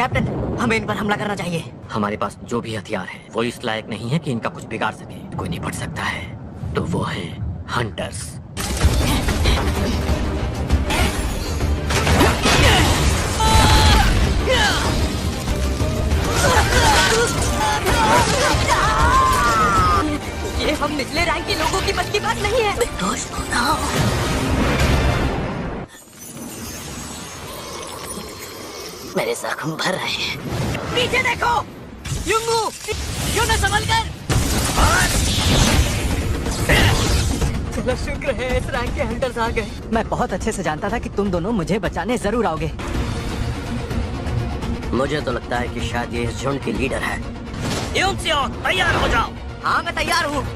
Captain, हमें इन पर हमला करना चाहिए। हमारे पास जो भी हथियार है वो इस लायक नहीं है कि इनका कुछ बिगाड़ सके। कोई निपट सकता है तो वो है हंटर्स। ये हम निचले रैंक के लोगों की बस की बात नहीं है। मेरे जख्म भर रहे हैं। पीछे देखो, युंगू, क्यों न संभल कर। चलो शुक्र है इस रैंक के हंटर्स आ गए। मैं बहुत अच्छे से जानता था कि तुम दोनों मुझे बचाने जरूर आओगे। मुझे तो लगता है कि शायद ये इस झुंड की लीडर है। युंगसियो, तैयार हो जाओ। हाँ मैं तैयार हूँ।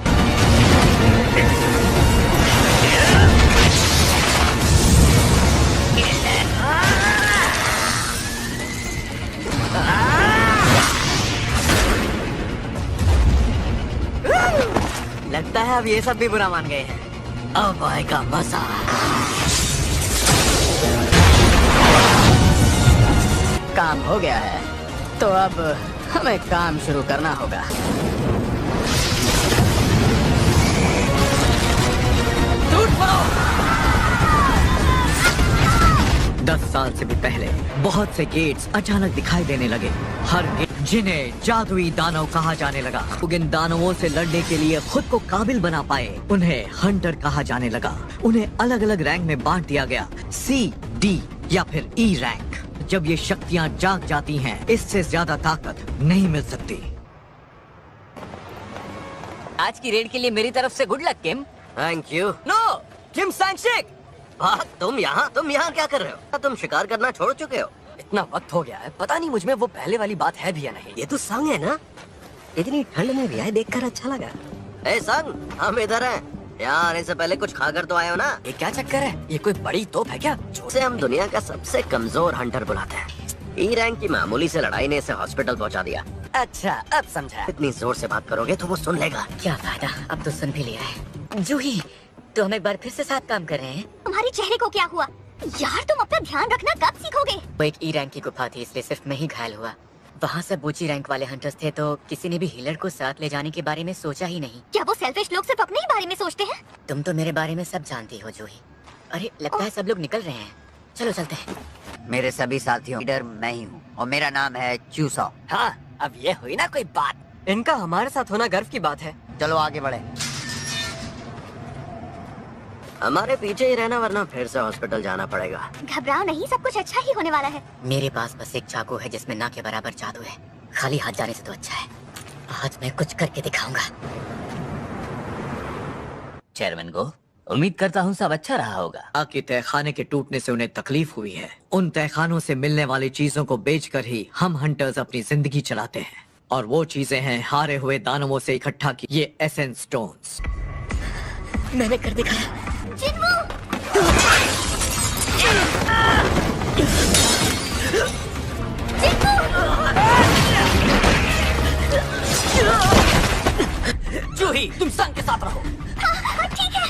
लगता है अब ये सब भी बुरा मान गए हैं। अब आएगा मजा। काम हो गया है तो अब हमें काम शुरू करना होगा। 10 साल से भी पहले बहुत से गेट्स अचानक दिखाई देने लगे। हर गेट जिन्हें जादुई दानव कहा जाने लगा। इन दानवों से लड़ने के लिए खुद को काबिल बना पाए उन्हें हंटर कहा जाने लगा। उन्हें अलग अलग रैंक में बांट दिया गया, C, D या फिर E रैंक। जब ये शक्तियाँ जाग जाती हैं, इससे ज्यादा ताकत नहीं मिल सकती। आज की रेड के लिए मेरी तरफ से good luck Kim. Thank you. No, Kim Sangshik. तुम यहाँ क्या कर रहे हो? तुम शिकार करना छोड़ चुके हो। इतना वक्त हो गया है, पता नहीं मुझ में वो पहले वाली बात है भी या नहीं। ये तो संग है ना, इतनी ठंड में भी आए देखकर अच्छा लगा। ए संग, हम इधर हैं। यहाँ आने से पहले कुछ खाकर तो आए हो ना? ये क्या चक्कर है? ये कोई बड़ी तोप है क्या? जिसे हम दुनिया का सबसे कमजोर हंटर बुलाते हैं। E रैंक की मामूली से लड़ाई ने इसे हॉस्पिटल पहुँचा दिया। अच्छा, अब समझा। इतनी जोर से बात करोगे तो वो सुन लेगा। क्या फायदा, अब तो सुन भी लिया है। जूही, तो हम एक बार फिर से साथ काम कर रहे हैं। तुम्हारे चेहरे को क्या हुआ? यार तुम अपना ध्यान रखना, कब सीखोगे? वो एक E रैंक की गुफा थी, इसलिए सिर्फ मैं ही घायल हुआ। वहाँ सब ऊंची रैंक वाले हंटर्स थे, तो किसी ने भी हीलर को साथ ले जाने के बारे में सोचा ही नहीं। क्या वो सेल्फिश लोग सिर्फ अपने ही बारे में सोचते हैं? तुम तो मेरे बारे में सब जानती हो जूही। अरे लगता है सब लोग निकल रहे हैं, चलो चलते हैं। मेरे सभी साथियों लीडर मैं ही हूँ और मेरा नाम है चूसो। हाँ, अब ये हुई ना कोई बात। इनका हमारे साथ होना गर्व की बात है। चलो आगे बढ़े। हमारे पीछे ही रहना, वरना फिर से हॉस्पिटल जाना पड़ेगा। घबराओ नहीं, सब कुछ अच्छा ही होने वाला है। मेरे पास बस एक चाकू है जिसमें ना के बराबर जादू है। खाली हाथ जाने से तो अच्छा है। आज मैं कुछ करके दिखाऊंगा। चेयरमैन को उम्मीद करता हूँ सब अच्छा रहा होगा। आखिर तहखाने के टूटने से उन्हें तकलीफ हुई है। उन तहखानों से मिलने वाली चीजों को बेचकर ही हम हंटर्स अपनी जिंदगी चलाते हैं, और वो चीजें हैं हारे हुए दानवों से इकट्ठा की ये एसेंस स्टोन्स। मैंने कर दिखाया। जूही, तुम संग के साथ रहो। हाँ, ठीक है,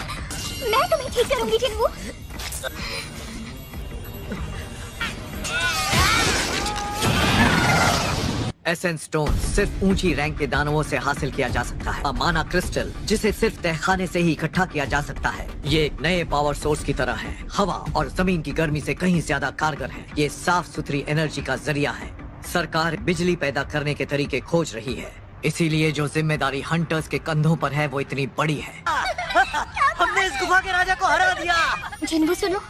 मैं तुम्हें ठीक करूंगी जिन्हू। एसेंस स्टोन सिर्फ ऊंची रैंक के दानवों से हासिल किया जा सकता है। माना क्रिस्टल, जिसे सिर्फ तहखाने से ही इकट्ठा किया जा सकता है। ये एक नए पावर सोर्स की तरह है, हवा और जमीन की गर्मी से कहीं ज्यादा कारगर है। ये साफ सुथरी एनर्जी का जरिया है। सरकार बिजली पैदा करने के तरीके खोज रही है, इसीलिए जो जिम्मेदारी हंटर्स के कंधों पर है वो इतनी बड़ी है। हमने इस गुफा के राजा को हरा दिया। जिन्हू सुनो,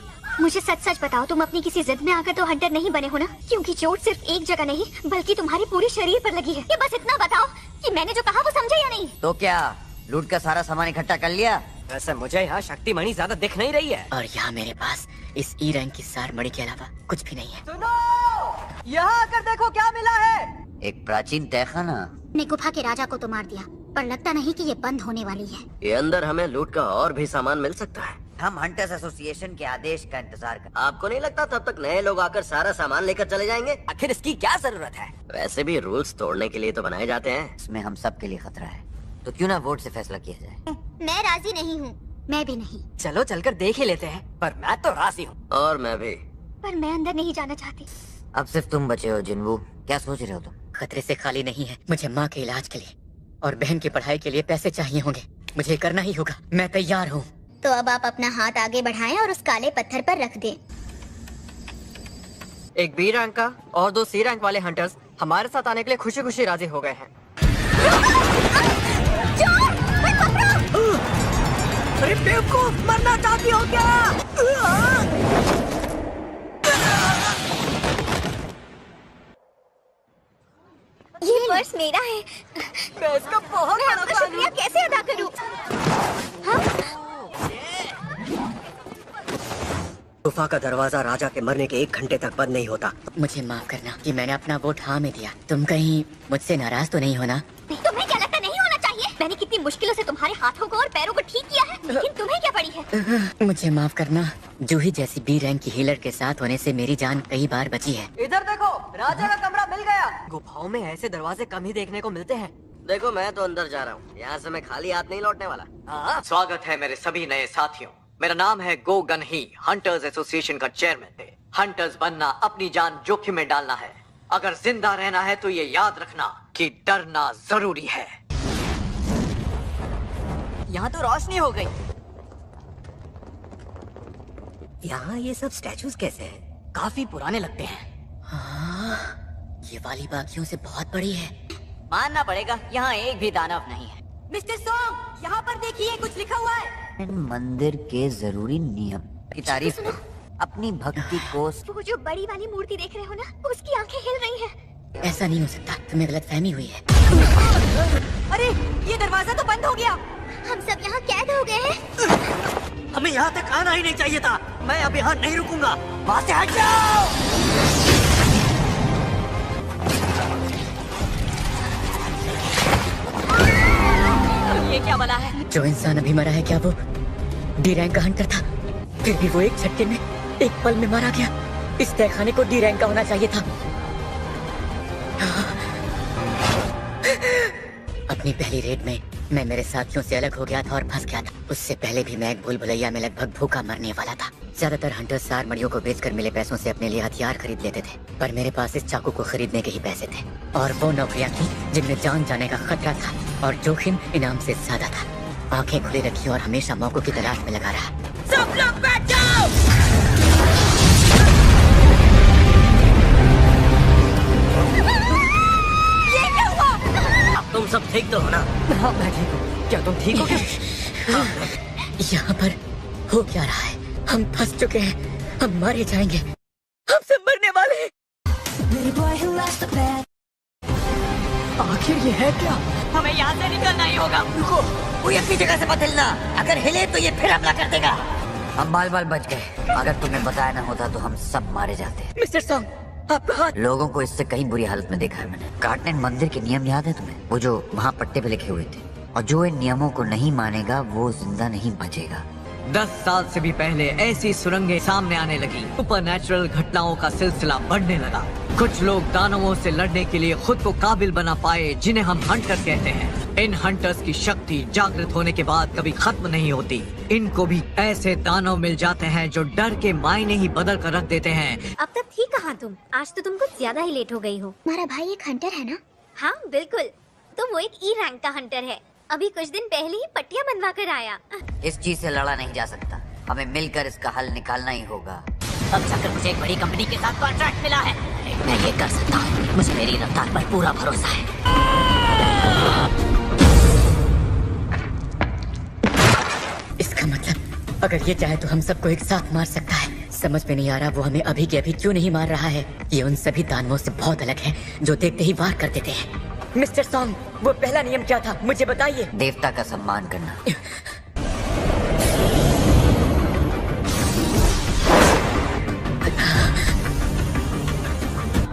मुझे सच सच बताओ, तुम अपनी किसी जिद में आकर तो हंटर नहीं बने हो ना? क्योंकि चोट सिर्फ एक जगह नहीं बल्कि तुम्हारे पूरे शरीर पर लगी है। ये बस इतना बताओ कि मैंने जो कहा वो समझे या नहीं? तो क्या लूट का सारा सामान इकट्ठा कर लिया? वैसे मुझे यहाँ शक्ति मणि ज्यादा दिख नहीं रही है, और यहाँ मेरे पास इस E रैंक की सार मणि के अलावा कुछ भी नहीं है। सुनो, यहाँ आकर देखो क्या मिला है। एक प्राचीन तहखाना। ने गुफा के राजा को तो मार दिया, पर लगता नहीं कि ये बंद होने वाली है। ये अंदर हमें लूट का और भी सामान मिल सकता है। हम हंटर्स एसोसिएशन के आदेश का इंतजार कर। आपको नहीं लगता तब तक नए लोग आकर सारा सामान लेकर चले जाएंगे? आखिर इसकी क्या जरूरत है? वैसे भी रूल्स तोड़ने के लिए तो बनाए जाते हैं। इसमें हम सब के लिए खतरा है, तो क्यों ना वोट से फैसला किया जाए। मैं राजी नहीं हूँ। मैं भी नहीं। चलो चलकर देख ही लेते हैं, पर मैं तो राजी हूँ। और मैं भी। पर मैं अंदर नहीं जाना चाहती। अब सिर्फ तुम बचे हो जिन्हू। क्या सोच रहे हो तुम? खतरे से खाली नहीं है। मुझे माँ के इलाज के लिए और बहन की पढ़ाई के लिए पैसे चाहिए होंगे। मुझे करना ही होगा। मैं तैयार हूँ। तो अब आप अपना हाथ आगे बढ़ाएं और उस काले पत्थर पर रख दें। एक बी रैंक का और 2 सी रैंक वाले हंटर्स हमारे साथ आने के लिए खुशी खुशी राजी हो गए हैं। अरे बेवकूफ, मरना चाहती हो क्या? ये पर्स मेरा है। मैं इसका बहुत मैं आपका शुक्रिया कैसे अदा करूं? गुफा का दरवाजा राजा के मरने के 1 घंटे तक बंद नहीं होता। मुझे माफ करना कि मैंने अपना वोट हाँ में दिया। तुम कहीं मुझसे नाराज तो नहीं हो ना? तुम्हें क्या लगता नहीं होना चाहिए? मैंने कितनी मुश्किलों से तुम्हारे हाथों को और पैरों को ठीक किया है, लेकिन तुम्हें क्या पड़ी है? मुझे माफ करना। जूही जैसी बी रैंक की हीलर के साथ होने से मेरी जान कई बार बची है। इधर देखो, राजा का कमरा मिल गया। गुफाओं में ऐसे दरवाजे कम ही देखने को मिलते हैं। देखो मैं तो अंदर जा रहा हूँ, यहाँ से मैं खाली हाथ नहीं लौटने वाला। हाँ, स्वागत है मेरे सभी नए साथियों। मेरा नाम है गो गन ही, हंटर्स एसोसिएशन का चेयरमैन है। हंटर्स बनना अपनी जान जोखिम में डालना है। अगर जिंदा रहना है तो ये याद रखना कि डरना जरूरी है। यहाँ तो रोशनी हो गई। यहाँ ये सब स्टैचूज कैसे हैं? काफी पुराने लगते हैं। हाँ, ये वाली बाकियों से बहुत बड़ी है। मानना पड़ेगा, यहाँ एक भी दानव नहीं है। मिस्टर सॉन्ग, यहाँ पर देखिए कुछ लिखा हुआ है। इन मंदिर के जरूरी नियम की तारीफ करो। अपनी भक्ति को वो जो बड़ी वाली मूर्ति देख रहे हो ना, उसकी आंखें हिल रही हैं। ऐसा नहीं हो सकता। तुम्हें गलतफहमी हुई है। अरे ये दरवाजा तो बंद हो गया। हम सब यहाँ कैद हो गए हैं। हमें यहाँ तक आना ही नहीं चाहिए था। मैं अब यहाँ नहीं रुकूंगा। वहाँ से हट जाओ। ये क्या बना है? जो इंसान अभी मरा है, क्या वो डी रैंक का हंटर था? फिर भी वो एक झटके में, एक पल में मारा गया। इस तहखाने को डी रैंक का होना चाहिए था। अपनी पहली रेड में मैं मेरे साथियों से अलग हो गया था और फंस गया था। उससे पहले भी मैं एक भूल भुलैया में लगभग भूखा मरने वाला था। ज्यादातर हंटर्स सार मड़ियों को बेचकर मिले पैसों से अपने लिए हथियार खरीद लेते थे, पर मेरे पास इस चाकू को खरीदने के ही पैसे थे। और वो नौकरियां थी जिनमें जान जाने का खतरा था और जोखिम इनाम से ज्यादा था। आंखें खुली रखी और हमेशा मौकों की तलाश में लगा रहा। सब लोग बैठ जाओ। ये क्या हुआ? अब तुम सब ठीक तो हो ना? हाँ, मैं ठीक हूँ। क्या तुम ठीक हो क्या? यहाँ पर हो क्या रहा है? हम फंस चुके हैं। हम मारे जाएंगे। हम सब मरने वाले हैं। आखिर ये है क्या? हमें यहाँ से निकलना ही होगा। रुको, कोई अपनी जगह से मत हिलना। अगर हिले तो ये फिर हमला कर देगा। हम बाल बाल बच गए। अगर तुम्हें बताया ना होता तो हम सब मारे जाते। मिस्टर सॉन्ग, आपका हाथ। लोगों को इससे कहीं बुरी हालत में देखा है मैंने। कार्टनेट मंदिर के नियम याद है तुम्हें? वो जो वहाँ पट्टे पे लिखे हुए थे। और जो इन नियमों को नहीं मानेगा वो जिंदा नहीं बचेगा। 10 साल से भी पहले ऐसी सुरंगें सामने आने लगी। सुपरनैचुरल घटनाओं का सिलसिला बढ़ने लगा। कुछ लोग दानवों से लड़ने के लिए खुद को काबिल बना पाए, जिन्हें हम हंटर कहते हैं। इन हंटर्स की शक्ति जागृत होने के बाद कभी खत्म नहीं होती। इनको भी ऐसे दानव मिल जाते हैं जो डर के मायने ही बदल कर रख देते हैं। अब तक थी कहाँ तुम? आज तो तुम कुछ ज्यादा ही लेट हो गई हो। हमारा भाई एक हंटर है ना? हाँ बिल्कुल, तो वो एक ई रैंक का हंटर है। अभी कुछ दिन पहले ही पट्टियां बनवा कर आया। इस चीज से लड़ा नहीं जा सकता। हमें मिलकर इसका हल निकालना ही होगा। अब जाकर मुझे एक बड़ी कंपनी के साथ कॉन्ट्रैक्ट मिला है। मैं ये कर सकता हूँ। मुझे मेरी रफ्तार पर पूरा भरोसा है। इसका मतलब अगर ये चाहे तो हम सबको एक साथ मार सकता है। समझ में नहीं आ रहा वो हमें अभी के अभी क्यों नहीं मार रहा है। ये उन सभी दानवों से बहुत अलग है जो देखते ही वार कर देते हैं। मिस्टर सॉन्ग, वो पहला नियम क्या था? मुझे बताइए। देवता का सम्मान करना।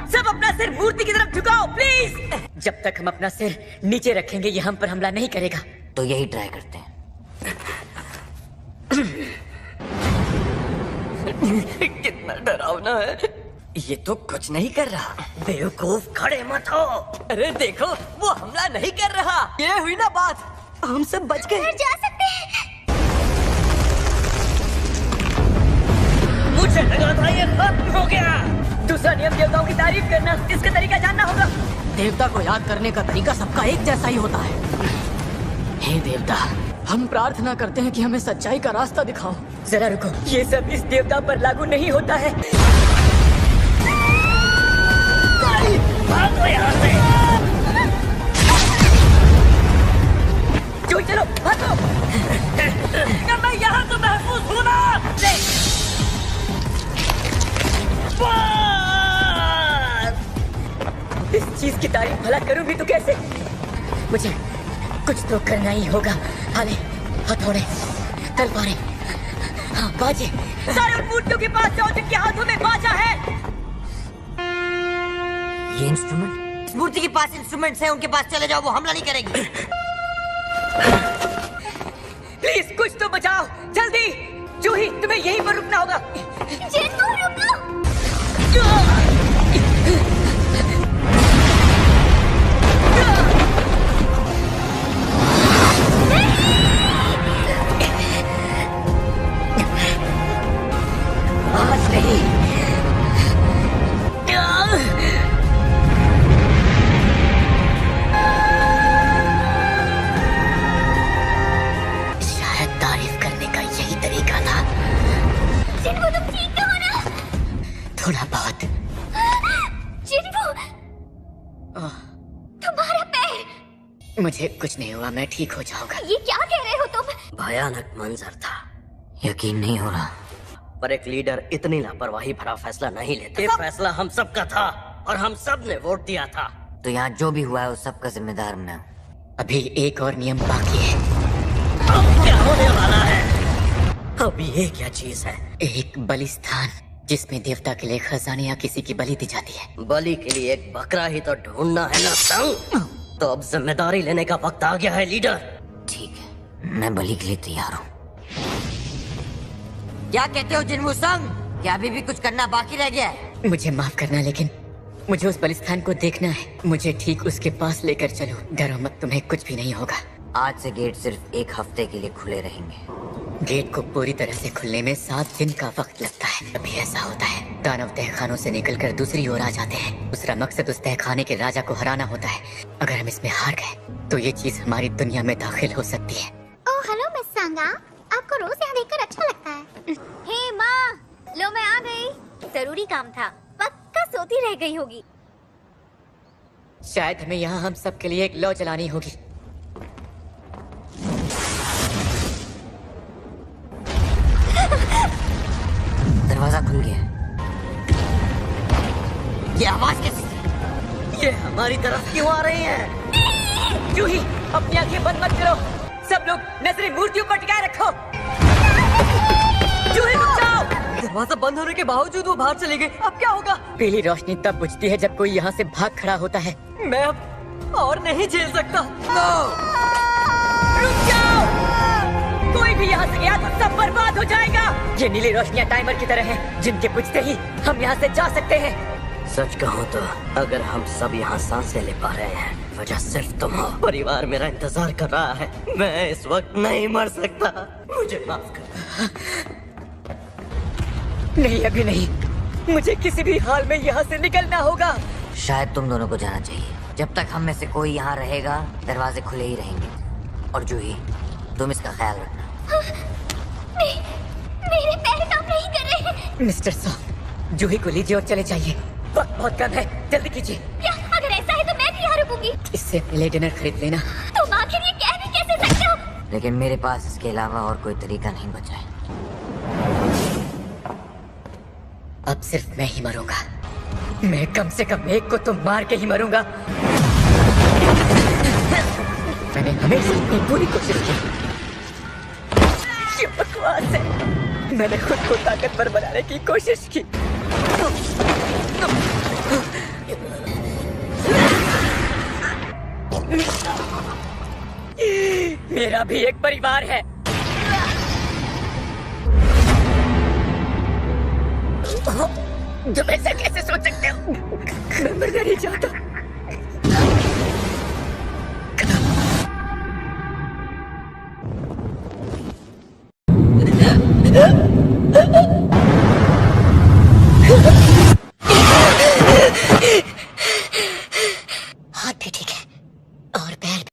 सब अपना सिर मूर्ति की तरफ झुकाओ प्लीज। जब तक हम अपना सिर नीचे रखेंगे ये हम पर हमला नहीं करेगा। तो यही ट्राई करते हैं। कितना डरावना है। ये तो कुछ नहीं कर रहा। बेवकूफ, खड़े मत हो। अरे देखो, वो हमला नहीं कर रहा। ये हुई ना बात, हम सब बच गए। घर जा सकते हैं। मुझे लगा था ये खत्म हो गया। दूसरा नियम देवताओं की तारीफ करना। इसका तरीका जानना देवता को याद करने का तरीका सबका एक जैसा ही होता है। हे देवता, हम प्रार्थना करते हैं कि हमें सच्चाई का रास्ता दिखाओ। जरा रुको, ये सब इस देवता पर लागू नहीं होता है। भागो यहाँ से। जो चलो भागो। मैं यहाँ तो महफूज हूँ ना। इस चीज की तारीफ भला करूंगी तो कैसे? मुझे कुछ तो करना ही होगा। हाले, हथौड़े, तलवारें, हाँ बाजे। सारे उन मूर्तियों के पास जाओ जिनके हाथों में बाजा है। ये इंस्ट्रूमेंट? इस मूर्ति के पास इंस्ट्रूमेंट्स हैं, उनके पास चले जाओ, वो हमला नहीं करेगी। प्लीज कुछ तो बचाओ, जल्दी। जूही, तुम्हें यहीं पर रुकना होगा। जिन्नू रुको। आज नहीं। शायद तारीफ करने का यही तरीका था। जिन्नू तुम ठीक तो हो ना? थोड़ा बहुत। जिन्नू, तुम्हारा पैर। मुझे कुछ नहीं हुआ, मैं ठीक हो जाऊंगा। ये क्या कह रहे हो तुम? भयानक मंजर था, यकीन नहीं हो रहा। पर एक लीडर इतनी लापरवाही भरा फैसला नहीं लेता। ये फैसला हम सबका था और हम सब ने वोट दिया था। तो यहाँ जो भी हुआ है उस सबका जिम्मेदार मैं हूँ। अभी एक और नियम बाकी है। अब क्या होने वाला है? अब ये क्या चीज है? एक बलिस्थान जिसमें देवता के लिए खजाने या किसी की बलि दी जाती है। बलि के लिए एक बकरा ही तो ढूंढना है ना संग। तो अब जिम्मेदारी लेने का वक्त आ गया है लीडर। ठीक है, मैं बलि के लिए तैयार हूँ। क्या कहते हो जिन्मू संग? क्या अभी भी कुछ करना बाकी रह गया है? मुझे माफ करना, लेकिन मुझे उस बलिस्थान को देखना है। मुझे ठीक उसके पास लेकर चलो। डरो मत, तुम्हें कुछ भी नहीं होगा। आज से गेट सिर्फ एक हफ्ते के लिए खुले रहेंगे। गेट को पूरी तरह से खुलने में 7 दिन का वक्त लगता है। अभी ऐसा होता है, दानव तहखानों से निकलकर दूसरी ओर आ जाते हैं। दूसरा मकसद उस तहखाने के राजा को हराना होता है। अगर हम इसमें हार गए तो ये चीज हमारी दुनिया में दाखिल हो सकती है। ओह हेलो मिस सांगा, आपको रोज यहाँ देखकर अच्छा लगता है। हे माँ, लो मैं आ गई। जरूरी काम था, पक्का सोती रह गई होगी। शायद हमें यहाँ हम सब के लिए एक लौ जलानी होगी। दरवाजा खुल गया। ये आवाज कैसी? ये हमारी तरफ क्यों आ रही है? जूही, अपनी आंखें बंद मत करो। सब लोग नजरें मूर्तियों पर टिकाए रखो। जूही रुक जाओ। दरवाजा बंद होने के बावजूद वो बाहर चले गए। अब क्या होगा? पीली रोशनी तब बुझती है जब कोई यहाँ से भाग खड़ा होता है। मैं अब और नहीं झेल सकता। रुक जाओ। कोई भी यहाँ से गया तो सब बर्बाद हो जाएगा। ये नीली रोशनियाँ टाइमर की तरह हैं, जिनके बुझते ही हम यहाँ से जा सकते हैं। सच कहूँ तो अगर हम सब यहाँ सांसें ले पा रहे हैं, वजह सिर्फ तुम हो। परिवार मेरा इंतजार कर रहा है। मैं इस वक्त नहीं मर सकता। मुझे माफ कर। नहीं, अभी नहीं। मुझे किसी भी हाल में यहाँ से निकलना होगा। शायद तुम दोनों को जाना चाहिए। जब तक हम में से कोई यहाँ रहेगा, दरवाजे खुले ही रहेंगे। और जूही, तुम इसका ख्याल रखना। मेरे पैर काम नहीं कर रहे हैं। मिस्टर सॉन्ग, जूही को लीजिए और चले जाइए। वक्त बहुत कम है, जल्दी कीजिए। क्या अगर ऐसा है तो मैं भी यहाँ रुकूंगी। इससे पहले डिनर खरीद लेना। तुम आखिर ये कह भी कैसे सकते हो? लेकिन मेरे पास इसके अलावा और कोई तरीका नहीं बचा है। अब सिर्फ मैं ही मरूंगा। मैं कम से कम एक को तो मार के ही मरूंगा। मैंने हमेशा अपनी पूरी कोशिश की। ये बकवास है। मैंने खुद को ताकतवर बनाने की कोशिश की। मेरा भी एक परिवार है। तुम ऐसा कैसे सोच सकते हो? मैं मरना नहीं चाहता। ठीक है।